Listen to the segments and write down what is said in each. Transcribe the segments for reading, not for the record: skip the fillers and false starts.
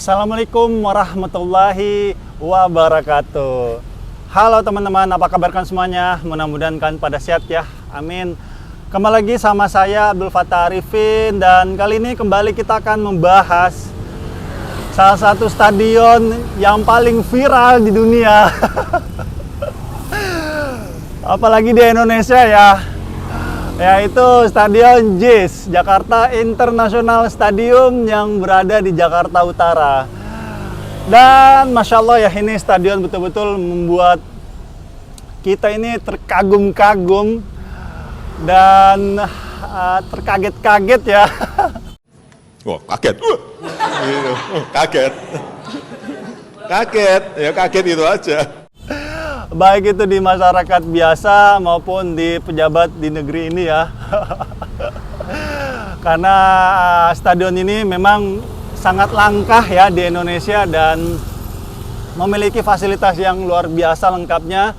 Assalamualaikum warahmatullahi wabarakatuh. Halo teman-teman, apa kabar kan semuanya? Mudah-mudahan kan pada sehat ya, amin. Kembali lagi sama saya Abdul Fattah Arifin, dan kali ini kembali kita akan membahas salah satu stadion yang paling viral di dunia. Apalagi di Indonesia ya, yaitu Stadion JIS, Jakarta International Stadium yang berada di Jakarta Utara. Dan Masya Allah ya, ini stadion betul-betul membuat kita ini terkagum-kagum dan terkaget-kaget ya. Wah, kaget. Kaget. Kaget, ya kaget itu aja. Baik itu di masyarakat biasa maupun di pejabat di negeri ini ya. Karena stadion ini memang sangat langkah ya di Indonesia dan memiliki fasilitas yang luar biasa lengkapnya.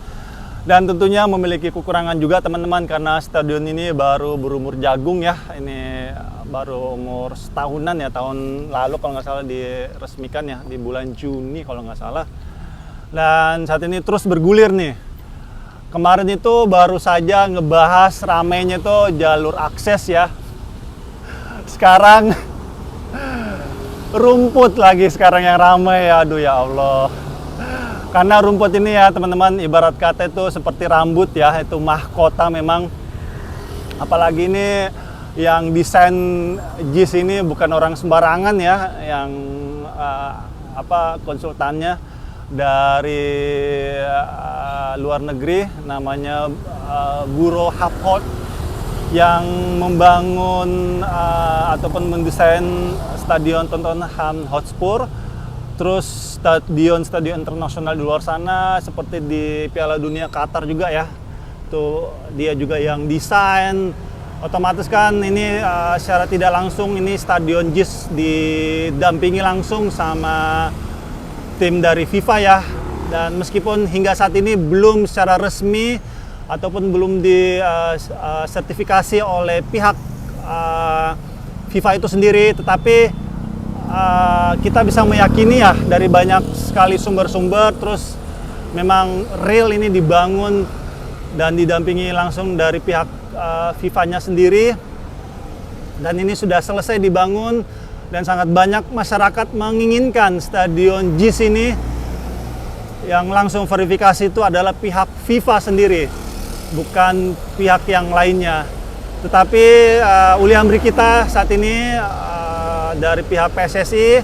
Dan tentunya memiliki kekurangan juga teman-teman, karena stadion ini baru berumur jagung ya. Ini baru umur setahunan ya, tahun lalu kalau nggak salah diresmikan ya, di bulan Juni kalau nggak salah. Dan saat ini terus bergulir nih. Kemarin itu baru saja ngebahas ramainya itu jalur akses ya. Sekarang rumput lagi sekarang yang ramai ya. Aduh ya Allah. Karena rumput ini ya teman-teman, ibarat kata itu seperti rambut ya. Itu mahkota memang. Apalagi ini yang desain JIS ini bukan orang sembarangan ya. Yang konsultannya dari luar negeri, namanya Buro Hapholt, yang membangun ataupun mendesain stadion Tottenham Hotspur, terus stadion internasional di luar sana seperti di Piala Dunia Qatar juga ya, tuh dia juga yang desain. Otomatis kan ini secara tidak langsung ini stadion JIS didampingi langsung sama tim dari FIFA ya. Dan meskipun hingga saat ini belum secara resmi ataupun belum disertifikasi oleh pihak FIFA itu sendiri, tetapi kita bisa meyakini ya dari banyak sekali sumber-sumber, terus memang real ini dibangun dan didampingi langsung dari pihak FIFA-nya sendiri, dan ini sudah selesai dibangun. Dan sangat banyak masyarakat menginginkan stadion JIS ini, yang langsung verifikasi itu adalah pihak FIFA sendiri, bukan pihak yang lainnya. Tetapi uli amri kita saat ini dari pihak PSSI,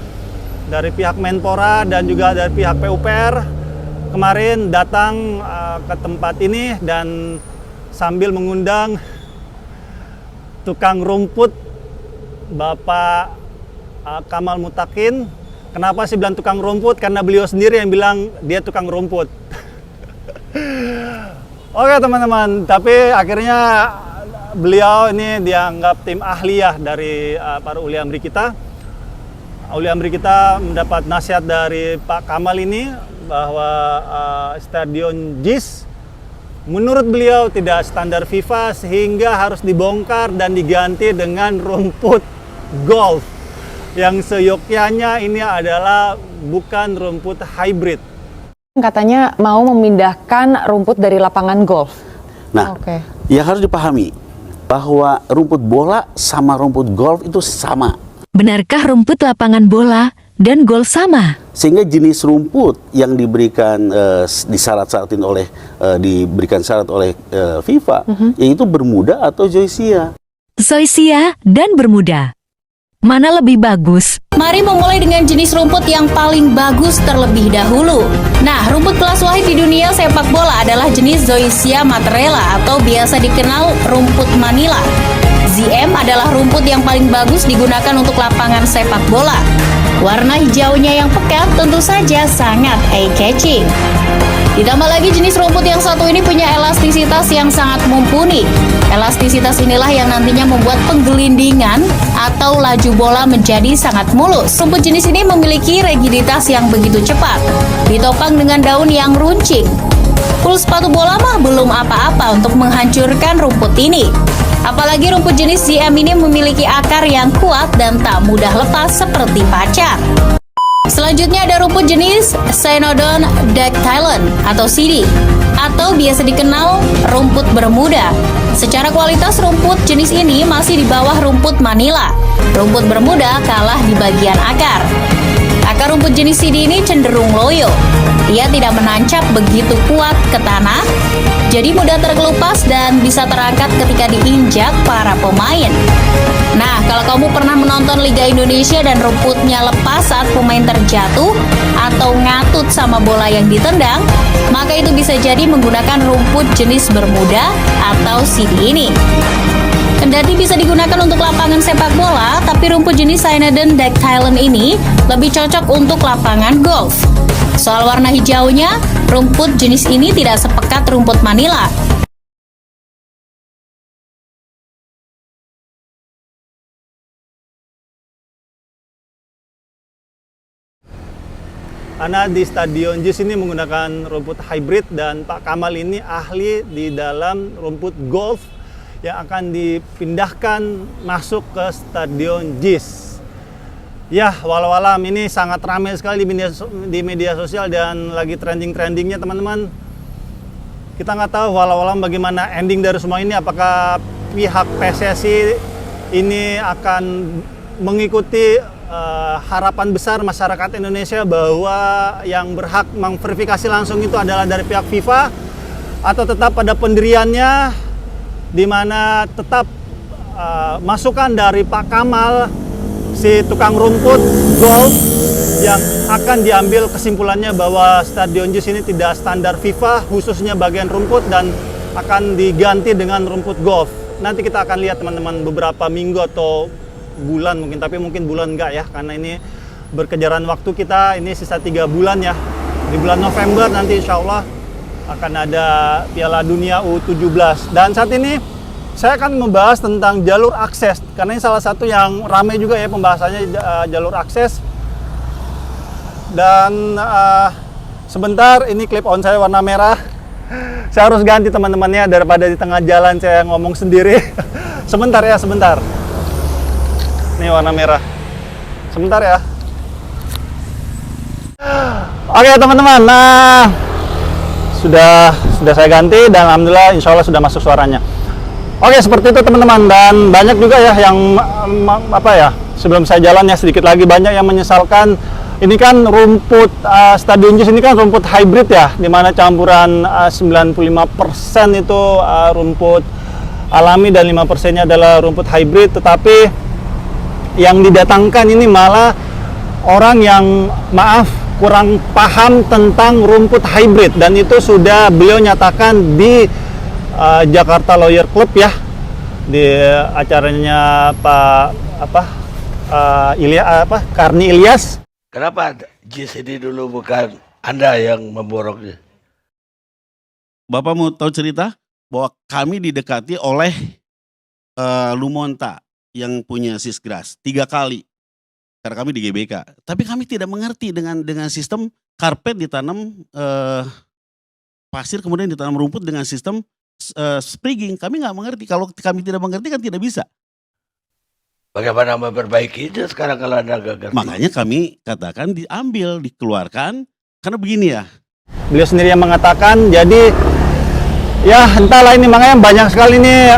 dari pihak Menpora, dan juga dari pihak PUPR kemarin datang ke tempat ini dan sambil mengundang tukang rumput Bapak Kamal Mutakin. Kenapa sih bilang tukang rumput? Karena beliau sendiri yang bilang dia tukang rumput. Oke teman-teman, tapi akhirnya beliau ini dianggap tim ahli ya dari para uli amri kita. Uli amri kita mendapat nasihat dari Pak Kamal ini bahwa stadion JIS menurut beliau tidak standar FIFA, sehingga harus dibongkar dan diganti dengan rumput golf yang seyogyanya ini adalah bukan rumput hybrid. Katanya mau memindahkan rumput dari lapangan golf. Nah, yang harus dipahami bahwa rumput bola sama rumput golf itu sama. Benarkah rumput lapangan bola dan golf sama? Sehingga jenis rumput yang diberikan diberikan syarat oleh FIFA, yaitu Bermuda atau Zoysia. Zoysia dan Bermuda. Mana lebih bagus? Mari memulai dengan jenis rumput yang paling bagus terlebih dahulu. Nah, rumput kelas wahid di dunia sepak bola adalah jenis Zoysia Mattarella atau biasa dikenal rumput Manila. ZM adalah rumput yang paling bagus digunakan untuk lapangan sepak bola. Warna hijaunya yang pekat tentu saja sangat eye-catching. Ditambah lagi jenis rumput yang satu ini punya elastisitas yang sangat mumpuni. Elastisitas inilah yang nantinya membuat penggelindingan atau laju bola menjadi sangat mulus. Rumput jenis ini memiliki rigiditas yang begitu cepat, ditopang dengan daun yang runcing. Full sepatu bola mah belum apa-apa untuk menghancurkan rumput ini. Apalagi rumput jenis ZM ini memiliki akar yang kuat dan tak mudah lepas seperti pacar. Selanjutnya ada rumput jenis Cynodon dactylon atau CD, atau biasa dikenal rumput Bermuda. Secara kualitas rumput jenis ini masih di bawah rumput Manila. Rumput Bermuda kalah di bagian akar. Akar rumput jenis CD ini cenderung loyo. Ia tidak menancap begitu kuat ke tanah, jadi mudah terkelupas dan bisa terangkat ketika diinjak para pemain. Nah, kalau kamu pernah menonton Liga Indonesia dan rumputnya lepas saat pemain terjatuh atau ngatut sama bola yang ditendang, maka itu bisa jadi menggunakan rumput jenis Bermuda atau CD ini. Kendati bisa digunakan untuk lapangan sepak bola, tapi rumput jenis Cynodon dactylon ini lebih cocok untuk lapangan golf. Soal warna hijaunya, rumput jenis ini tidak sepekat rumput Manila. Karena di Stadion JIS ini menggunakan rumput hybrid dan Pak Kamal ini ahli di dalam rumput golf yang akan dipindahkan masuk ke Stadion JIS. Ya, walau alam ini sangat ramai sekali di media sosial dan lagi trending-trendingnya teman-teman. Kita nggak tahu walau alam bagaimana ending dari semua ini. Apakah pihak PSSI ini akan mengikuti harapan besar masyarakat Indonesia bahwa yang berhak memverifikasi langsung itu adalah dari pihak FIFA, atau tetap pada pendiriannya di mana tetap masukan dari Pak Kamal, si tukang rumput golf, yang akan diambil kesimpulannya bahwa Stadion JIS ini tidak standar FIFA, khususnya bagian rumput, dan akan diganti dengan rumput golf. Nanti kita akan lihat teman-teman beberapa minggu atau bulan mungkin, tapi mungkin bulan enggak ya, karena ini berkejaran waktu kita, ini sisa 3 bulan ya. Di bulan November nanti insya Allah akan ada Piala Dunia U17. Dan saat ini saya akan membahas tentang jalur akses, karena ini salah satu yang ramai juga ya pembahasannya, jalur akses. Dan sebentar, ini clip on saya warna merah. Saya harus ganti teman-temannya daripada di tengah jalan saya ngomong sendiri. Sebentar ya, sebentar. Ini warna merah. Sebentar ya. Oke teman-teman, nah sudah saya ganti dan alhamdulillah insya Allah sudah masuk suaranya. Oke, seperti itu teman-teman, dan banyak juga ya yang sebelum saya jalan ya sedikit lagi, banyak yang menyesalkan ini kan rumput Stadion JIS ini kan rumput hybrid ya, dimana campuran 95% itu rumput alami dan 5%-nya adalah rumput hybrid, tetapi yang didatangkan ini malah orang yang kurang paham tentang rumput hybrid, dan itu sudah beliau nyatakan di Jakarta Lawyer Club ya, di acaranya Karni Ilyas. Kenapa JIS ini dulu bukan Anda yang memboroknya? Bapak mau tahu cerita bahwa kami didekati oleh Lumonta yang punya Sisgras 3 kali karena kami di GBK, tapi kami tidak mengerti dengan sistem karpet ditanam pasir, kemudian ditanam rumput dengan sistem sprigging. Kami nggak mengerti. Kalau kami tidak mengerti kan tidak bisa. Bagaimana memperbaikinya sekarang kalau Anda nggak ngerti? Makanya kami katakan diambil, dikeluarkan, karena begini ya. Beliau sendiri yang mengatakan, jadi ya entahlah, ini makanya banyak sekali ini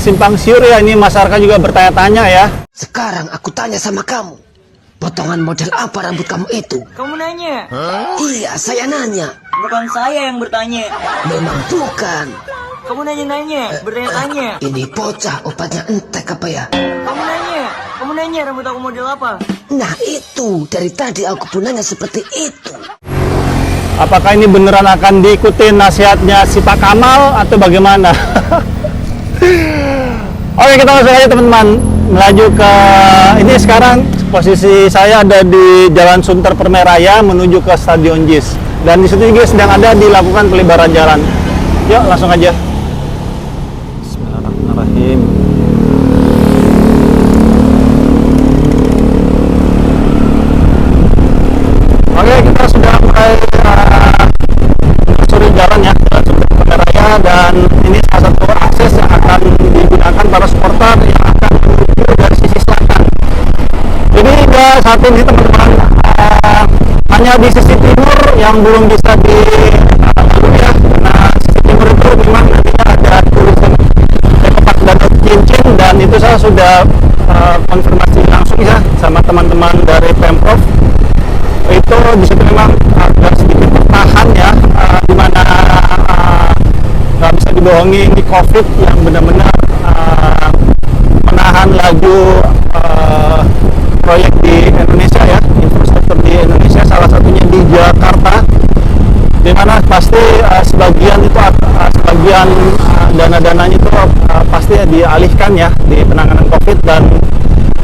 simpang siur ya, ini masyarakat juga bertanya-tanya ya. Sekarang aku tanya sama kamu, potongan model apa rambut kamu itu? Kamu nanya? Iya, saya nanya. Bukan saya yang bertanya. Memang bukan. Kamu nanya-nanya, bertanya-tanya. Ini bocah obatnya entek apa ya? Kamu nanya rambut aku model apa? Nah itu, dari tadi aku pun nanya seperti itu. Apakah ini beneran akan diikuti nasihatnya si Pak Kamal atau bagaimana? Oke, kita langsung aja teman-teman, melaju ke ini. Sekarang posisi saya ada di Jalan Sunter Permeraya menuju ke Stadion JIS, dan di situ juga sedang ada dilakukan pelebaran jalan. Yuk langsung aja. Bismillahirrahmanirrahim. Oke, kita sudah mulai menyusuri jalan ya, Jalan Sunter Permeraya, dan ini salah satu akses yang akan digunakan para supporter yang akan menuju dari sisi selatan. Jadi saat ini teman-teman hanya di sisi timur yang belum bisa dilalui ya, karena sisi timur itu memang nantinya ada tulisan Ekopark Danau Cincin, dan itu saya sudah konfirmasi langsung ya sama teman-teman dari Pemprov. Itu di situ memang agak sedikit tertahan ya, di mana nggak bisa dibohongi, ini COVID yang benar-benar menahan laju proyek di Indonesia ya, infrastruktur di Indonesia, salah satunya di Jakarta, di mana pasti sebagian dana-dananya itu pasti dialihkan ya di penanganan COVID, dan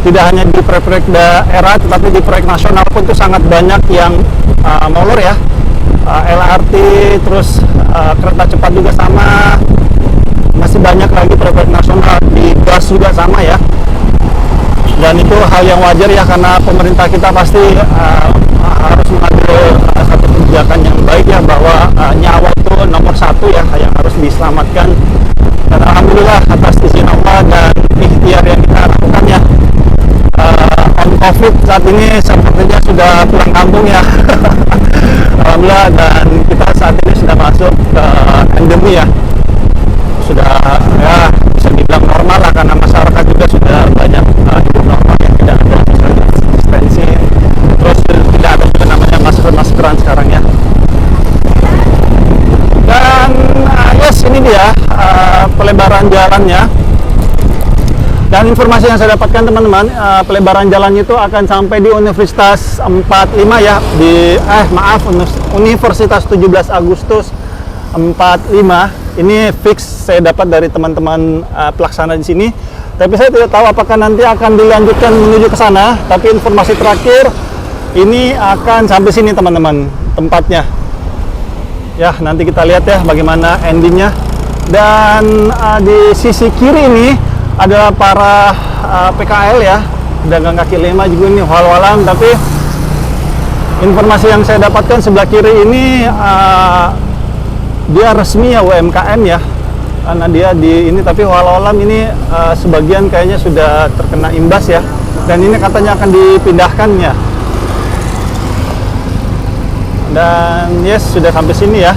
tidak hanya di proyek daerah tetapi di proyek nasional pun itu sangat banyak yang molor ya. LRT, terus kereta cepat juga sama, masih banyak lagi proyek nasional, di gas juga sama ya. Dan itu hal yang wajar ya, karena pemerintah kita pasti harus mengambil satu kebijakan yang baik ya, bahwa nyawa itu nomor satu ya, yang harus diselamatkan. Dan alhamdulillah atas izin Allah dan ikhtiar yang kita lakukan ya, on COVID saat ini sepertinya sudah pulang kampung ya. Alhamdulillah, dan kita saat ini sudah masuk ke endemi ya, sudah ya bisa dibilang normal lah, karena masyarakat juga sudah banyak hidup normal ya, tidak ada social distancing, terus tidak ada juga namanya maskeran sekarang ya. Dan yes, ini dia pelebaran jalannya. Dan informasi yang saya dapatkan teman-teman, pelebaran jalan itu akan sampai di Universitas 45 ya, Universitas 17 Agustus 45. Ini fix saya dapat dari teman-teman pelaksana di sini. Tapi saya tidak tahu apakah nanti akan dilanjutkan menuju ke sana. Tapi informasi terakhir ini akan sampai sini teman-teman tempatnya. Ya, nanti kita lihat ya bagaimana endingnya. Dan di sisi kiri ini adalah para PKL ya, pedagang kaki lima juga ini walau-walam. Tapi informasi yang saya dapatkan sebelah kiri ini dia resmi ya UMKM ya, karena dia di ini, tapi walau-walam ini sebagian kayaknya sudah terkena imbas ya, dan ini katanya akan dipindahkan ya. Dan yes, sudah sampai sini ya.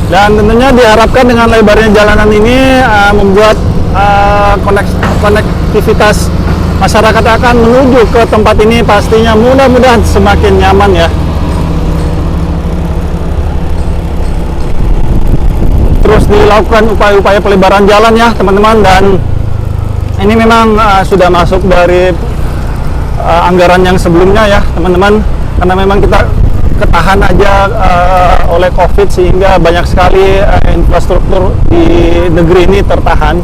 Dan tentunya diharapkan dengan lebarnya jalanan ini membuat konektivitas masyarakat akan menuju ke tempat ini pastinya mudah-mudahan semakin nyaman ya. Terus dilakukan upaya-upaya pelebaran jalan ya teman-teman, dan ini memang sudah masuk dari anggaran yang sebelumnya ya teman-teman, karena memang kita ketahan aja oleh COVID sehingga banyak sekali infrastruktur di negeri ini tertahan.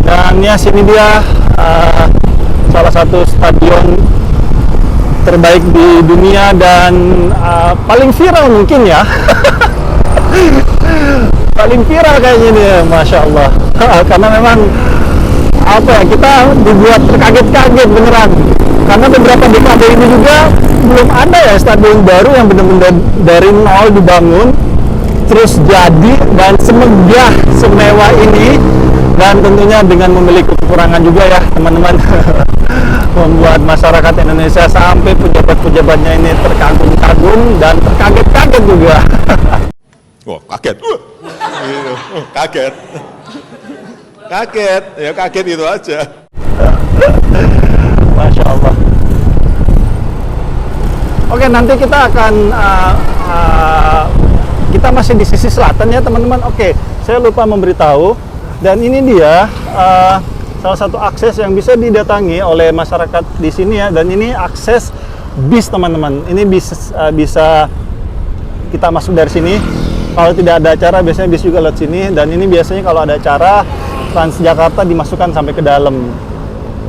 Dan ya sini dia salah satu stadion terbaik di dunia dan paling viral mungkin ya. Paling viral kayaknya ini, Masya Allah. Karena memang apa ya, kita dibuat terkaget-kaget beneran, karena beberapa dekade ini juga belum ada ya stadion baru yang benar-benar dari nol dibangun terus jadi dan semegah semewah ini, dan tentunya dengan memiliki kekurangan juga ya teman-teman. Membuat masyarakat Indonesia sampai pejabat-pejabatnya ini terkagum-kagum dan terkaget-kaget juga. Wah, kaget. Kaget. Kaget, ya kaget itu aja. Masya Allah. Oke, nanti kita akan kita masih di sisi selatan ya teman-teman. Oke, saya lupa memberitahu, dan ini dia salah satu akses yang bisa didatangi oleh masyarakat di sini ya, dan ini akses bis teman-teman. Ini bisa kita masuk dari sini. Kalau tidak ada acara biasanya bis juga lewat sini, dan ini biasanya kalau ada acara Transjakarta dimasukkan sampai ke dalam.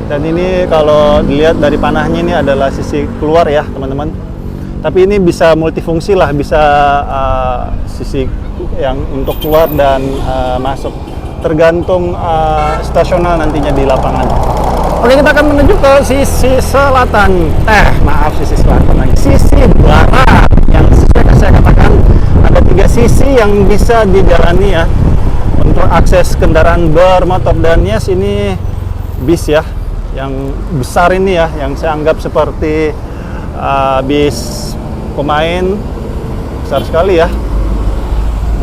Dan ini kalau dilihat dari panahnya ini adalah sisi keluar ya teman-teman. Tapi ini bisa multifungsi lah, bisa sisi yang untuk keluar dan masuk. Tergantung stasional nantinya di lapangan. Oke, kita akan menuju ke sisi selatan. Sisi selatan lagi. Sisi barat yang saya katakan ada 3 sisi yang bisa dijalani ya untuk akses kendaraan bermotor. Dan yes, ini bis ya, yang besar ini ya, yang saya anggap seperti bis pemain, besar sekali ya,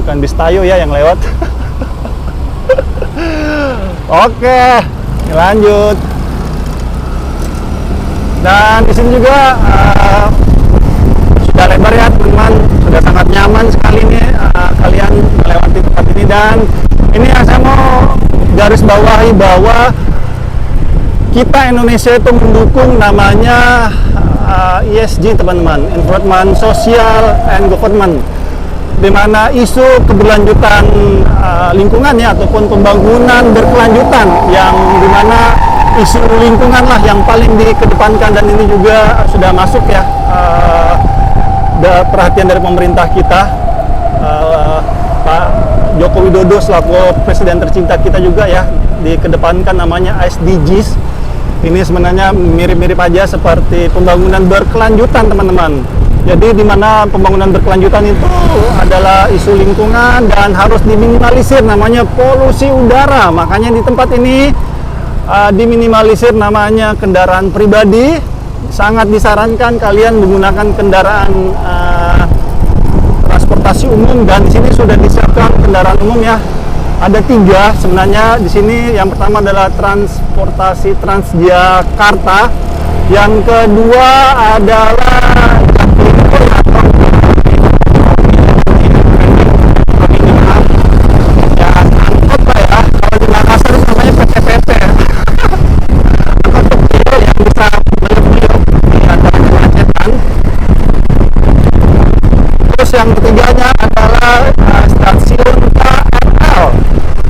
bukan bis Tayo ya yang lewat. Oke, lanjut. Dan di sini juga sudah lebar ya teman-teman, sudah sangat nyaman sekali nih kalian melewati tempat ini. Dan ini yang saya mau garis bawahi bahwa kita Indonesia itu mendukung namanya ESG teman-teman, Environment, Social, and Government, di mana isu keberlanjutan lingkungan ya ataupun pembangunan berkelanjutan, yang dimana isu lingkungan lah yang paling dikedepankan. Dan ini juga sudah masuk ya perhatian dari pemerintah kita, Pak Joko Widodo selaku presiden tercinta kita juga ya, dikedepankan namanya SDGs. Ini sebenarnya mirip-mirip aja seperti pembangunan berkelanjutan teman-teman. Jadi di mana pembangunan berkelanjutan itu adalah isu lingkungan dan harus diminimalisir namanya polusi udara. Makanya di tempat ini diminimalisir namanya kendaraan pribadi. Sangat disarankan kalian menggunakan kendaraan transportasi umum, dan di sini sudah disiapkan kendaraan umum ya. Ada 3 sebenarnya di sini. Yang pertama adalah transportasi Transjakarta. Yang kedua adalah yang ketiganya adalah stasiun KRL.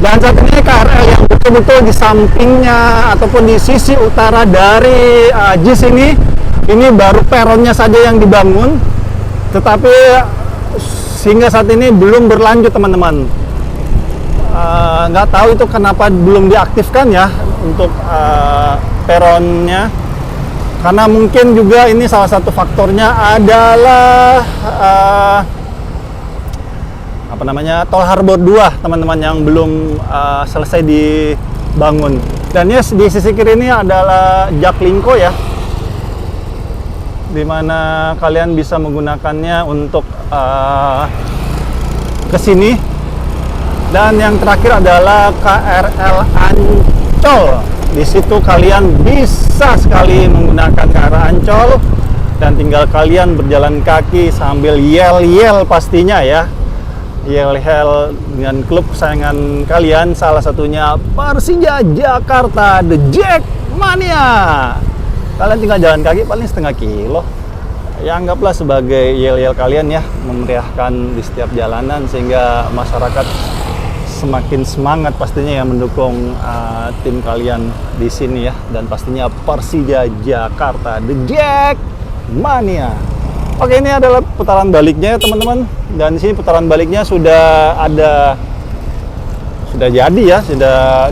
Dan saat ini KRL yang betul-betul di sampingnya ataupun di sisi utara dari JIS ini baru peronnya saja yang dibangun, tetapi sehingga saat ini belum berlanjut teman-teman. Nggak tahu itu kenapa belum diaktifkan ya untuk peronnya, karena mungkin juga ini salah satu faktornya adalah Tol Harbor 2 teman-teman, yang belum selesai dibangun. Dan yes, di sisi kiri ini adalah Jaklingko ya, dimana kalian bisa menggunakannya untuk ke sini. Dan yang terakhir adalah KRL Ancol. Di situ kalian bisa sekali menggunakan KRL Ancol dan tinggal kalian berjalan kaki sambil yel-yel pastinya ya. Yel-yel dengan klub kesayangan kalian, salah satunya Persija Jakarta, The Jackmania. Kalian tinggal jalan kaki paling setengah kilo. Ya anggaplah sebagai yel-yel kalian ya, memeriahkan di setiap jalanan sehingga masyarakat semakin semangat pastinya ya mendukung tim kalian di sini ya, dan pastinya Persija Jakarta, The Jackmania. Oke, ini adalah putaran baliknya ya teman-teman, dan di sini putaran baliknya sudah jadi ya,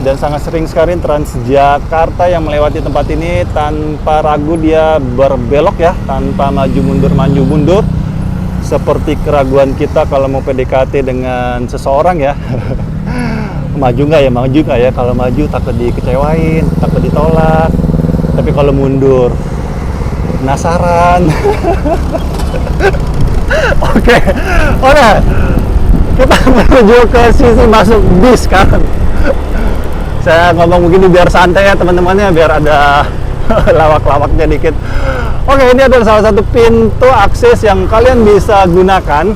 dan sangat sering sekali Transjakarta yang melewati tempat ini tanpa ragu dia berbelok ya, tanpa maju mundur seperti keraguan kita kalau mau PDKT dengan seseorang ya. maju nggak ya, kalau maju takut dikecewain, takut ditolak, tapi kalau mundur penasaran. Oke, kita menuju ke sisi masuk bis sekarang. Saya ngomong begini biar santai ya teman-temannya, biar ada lawak-lawaknya dikit. Oke, ini adalah salah satu pintu akses yang kalian bisa gunakan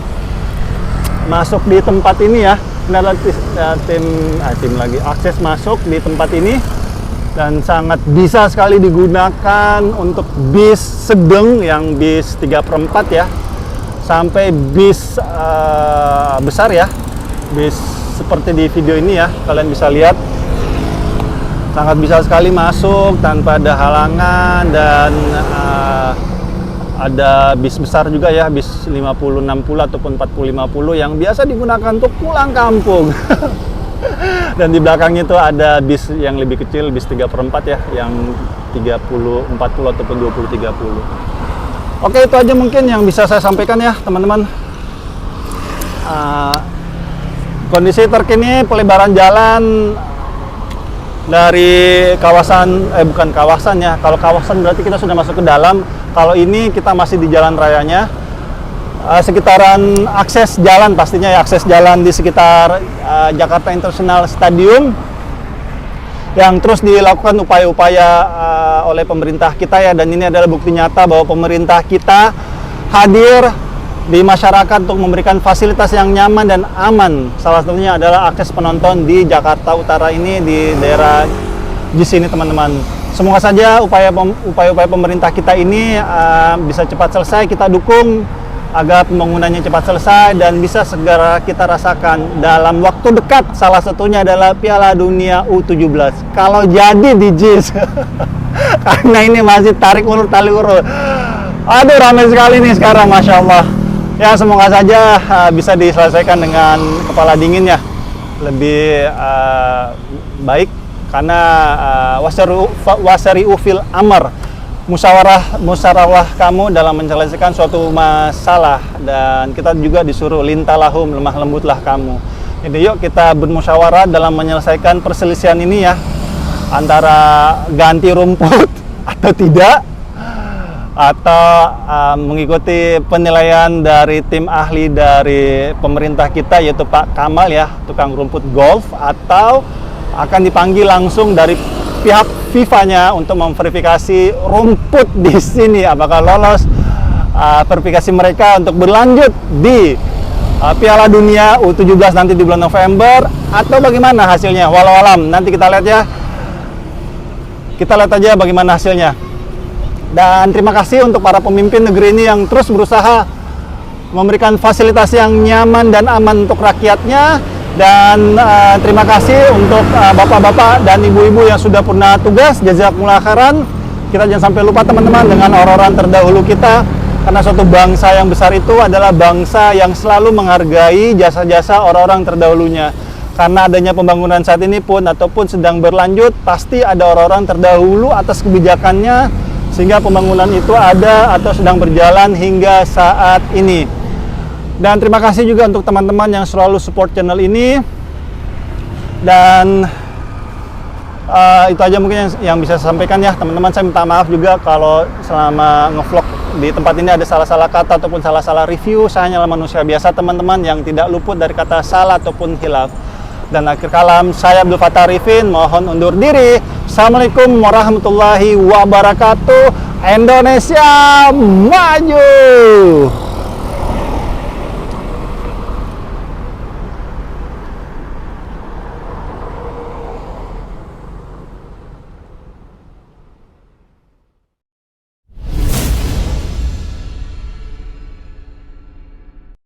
masuk di tempat ini ya. Ini adalah tim lagi akses masuk di tempat ini, dan sangat bisa sekali digunakan untuk bis sedang yang bis 3/4 ya, sampai bis besar ya, bis seperti di video ini ya, kalian bisa lihat sangat bisa sekali masuk tanpa ada halangan, dan ada bis besar juga ya, bis 50-60 ataupun 40-50 yang biasa digunakan untuk pulang kampung. Dan di belakangnya itu ada bis yang lebih kecil, bis 3/4 ya, yang 30-40 ataupun 20-30. Oke, itu aja mungkin yang bisa saya sampaikan ya teman-teman. Kondisi terkini pelebaran jalan dari kawasan, bukan kawasan ya, kalau kawasan berarti kita sudah masuk ke dalam, kalau ini kita masih di jalan rayanya. Sekitaran akses jalan, pastinya ya, akses jalan di sekitar Jakarta International Stadium yang terus dilakukan upaya-upaya oleh pemerintah kita ya, dan ini adalah bukti nyata bahwa pemerintah kita hadir di masyarakat untuk memberikan fasilitas yang nyaman dan aman. Salah satunya adalah akses penonton di Jakarta Utara ini, di daerah JIS ini teman-teman. Semoga saja upaya-upaya pemerintah kita ini bisa cepat selesai, kita dukung agar pembangunannya cepat selesai dan bisa segera kita rasakan dalam waktu dekat. Salah satunya adalah Piala Dunia U17 kalau jadi di JIS. Karena ini masih tarik ulur tali urut. Aduh, ramai sekali nih sekarang, Masya Allah. Ya, semoga saja bisa diselesaikan dengan kepala dingin ya, lebih baik, karena wasari'u fil amr, musyawarah kamu dalam menyelesaikan suatu masalah, dan kita juga disuruh lintalahum, lemah lembutlah kamu. Jadi yuk kita bermusyawarah dalam menyelesaikan perselisihan ini ya, antara ganti rumput atau tidak, atau mengikuti penilaian dari tim ahli dari pemerintah kita, yaitu Pak Kamal ya, tukang rumput golf, atau akan dipanggil langsung dari pihak FIFA-nya untuk memverifikasi rumput di sini apakah lolos verifikasi mereka untuk berlanjut di Piala Dunia U17 nanti di bulan November, atau bagaimana hasilnya. Walau alam, nanti kita lihat ya. Kita lihat aja bagaimana hasilnya. Dan terima kasih untuk para pemimpin negeri ini yang terus berusaha memberikan fasilitas yang nyaman dan aman untuk rakyatnya. Dan terima kasih untuk bapak-bapak dan ibu-ibu yang sudah pernah tugas, jazakumullah khairan. Kita jangan sampai lupa teman-teman dengan orang-orang terdahulu kita, karena suatu bangsa yang besar itu adalah bangsa yang selalu menghargai jasa-jasa orang-orang terdahulunya. Karena adanya pembangunan saat ini pun ataupun sedang berlanjut, pasti ada orang-orang terdahulu atas kebijakannya, sehingga pembangunan itu ada atau sedang berjalan hingga saat ini. Dan terima kasih juga untuk teman-teman yang selalu support channel ini. Dan itu aja mungkin yang bisa saya sampaikan ya teman-teman. Saya minta maaf juga kalau selama ngevlog di tempat ini ada salah-salah kata ataupun salah-salah review. Saya hanyalah manusia biasa teman-teman yang tidak luput dari kata salah ataupun hilaf. Dan akhir kalam, saya Abdul Fattah Arifin mohon undur diri. Assalamualaikum warahmatullahi wabarakatuh. Indonesia maju!